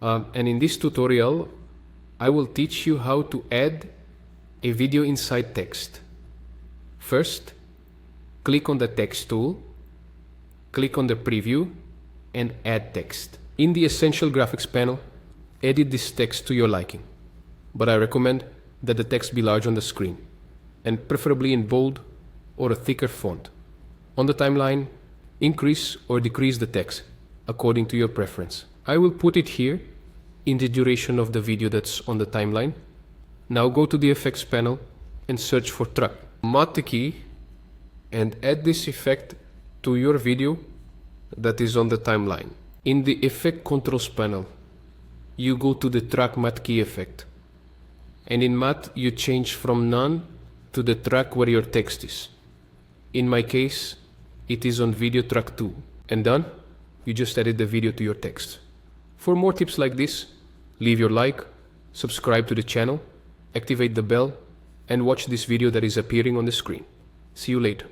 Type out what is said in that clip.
And in this tutorial, I will teach you how to add a video inside text. First, click on the text tool, click on the preview, and add text. In the Essential Graphics panel, edit this text to your liking, but I recommend that the text be large on the screen, and preferably in bold or a thicker font. On the timeline, increase or decrease the text according to your preference. I will put it here in the duration of the video that's on the timeline. Now go to the effects panel and search for track. Mod the key and add this effect to your video that is on the timeline. In the effect controls panel, you go to the track matte key effect. And in matte, you change from none to the track where your text is. In my case, it is on video track 2. And done, you just added the video to your text. For more tips like this, leave your like, subscribe to the channel, activate the bell, and watch this video that is appearing on the screen. See you later.